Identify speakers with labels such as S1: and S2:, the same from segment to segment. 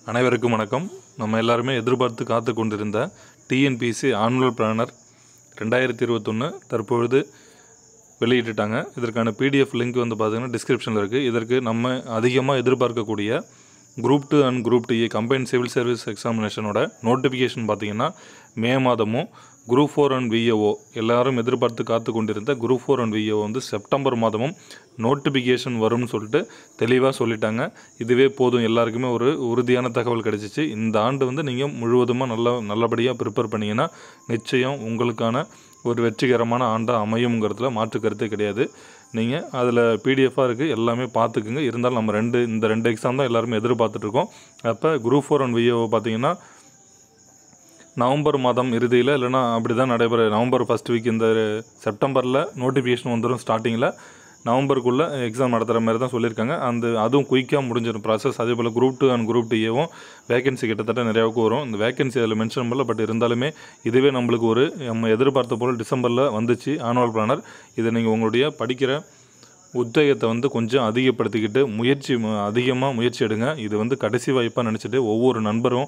S1: அனைவருக்கும் வணக்கம். நம்ம எல்லாருமே எதிர்பார்த்து காத்து கொண்டிருந்த டிஎன்பிஎஸ்சி ஆனுவல் பிளானர் 2021 தற்பொழுது வெளியிட்டுட்டாங்க. இதற்கான பிடிஎஃப் லிங்க் வந்து பார்த்திங்கன்னா டிஸ்கிரிப்ஷனில் இருக்குது. இதற்கு நம்ம அதிகமாக எதிர்பார்க்கக்கூடிய குரூப் 2 அண்ட் குரூப் டிஏ கம்பைன் சிவில் சர்வீஸ் எக்ஸாமினேஷனோட நோட்டிஃபிகேஷன் பார்த்திங்கன்னா மே மாதமும், குரூப் 4 அண்ட் விஏஓ எல்லாரும் எதிர்பார்த்து காத்து கொண்டிருந்த குரூப் 4 அண்ட் விஏஓ வந்து செப்டம்பர் மாதமும் நோட்டிஃபிகேஷன் வரும்னு சொல்லிட்டு தெளிவாக சொல்லிட்டாங்க. இதுவே போதும், எல்லாருக்குமே ஒரு உறுதியான தகவல் கிடைச்சிச்சு. இந்த ஆண்டு வந்து நீங்கள் முழுவதுமாக நல்லபடியாக ப்ரிப்பேர் பண்ணிங்கன்னா நிச்சயம் உங்களுக்கான ஒரு வெற்றிகரமான ஆண்டாக அமையுங்கிறதுல மாற்று கருத்தே கிடையாது. நீங்கள் அதில் பிடிஎஃபாக இருக்குது, எல்லாமே பார்த்துக்குங்க. இருந்தாலும் நம்ம இந்த ரெண்டு எக்ஸாம் தான் எல்லாருமே எதிர்பார்த்துட்ருக்கோம். அப்போ குரூப் 4 அண்ட் விஏஓ பார்த்திங்கன்னா நவம்பர் மாதம் இறுதியில் இல்லைனா அப்படி தான் நடைபெற. நவம்பர் ஃபஸ்ட் வீக் இந்த செப்டம்பரில் நோட்டிஃபிகேஷன் வந்துடும். ஸ்டார்டிங்கில் நவம்பருக்குள்ளே எக்ஸாம் நடத்துகிற மாதிரி தான் சொல்லியிருக்காங்க. அதுவும் குயிக்காக முடிஞ்சிடும் ப்ராசஸ். அதே போல் குரூப் 2 அண்ட் குரூப் டிஏவும் வேகன்சி கிட்டத்தட்ட நிறையாவுக்கு வரும். இந்த வேகன்சி அதில் மென்ஷன் பண்ணல. பட் இருந்தாலுமே இதுவே நம்மளுக்கு நம்ம எதிர்பார்த்த போல் டிசம்பரில் வந்துச்சு ஆனுவல் பிளானர். இதை நீங்கள் உங்களுடைய படிக்கிற உத்வேகத்தை வந்து கொஞ்சம் அதிகப்படுத்திக்கிட்டு அதிகமாக முயற்சி எடுங்க. இது வந்து கடைசி வாய்ப்பாக நினச்சிட்டு ஒவ்வொரு நண்பரும்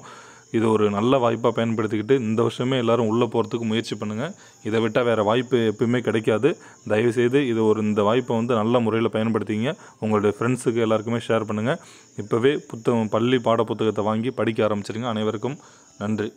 S1: இது ஒரு நல்ல வாய்ப்பாக பயன்படுத்திக்கிட்டு இந்த வருஷமே எல்லோரும் உள்ளே போகிறதுக்கு முயற்சி பண்ணுங்கள். இதை விட்டால் வேறு வாய்ப்பு எப்பவுமே கிடைக்காது. தயவுசெய்து இந்த வாய்ப்பை வந்து நல்ல முறையில் பயன்படுத்திங்க. உங்களுடைய ஃப்ரெண்ட்ஸுக்கு எல்லாருக்குமே ஷேர் பண்ணுங்கள். இப்போவே பள்ளி பாட புத்தகத்தை வாங்கி படிக்க ஆரம்பிச்சிருங்க. அனைவருக்கும் நன்றி.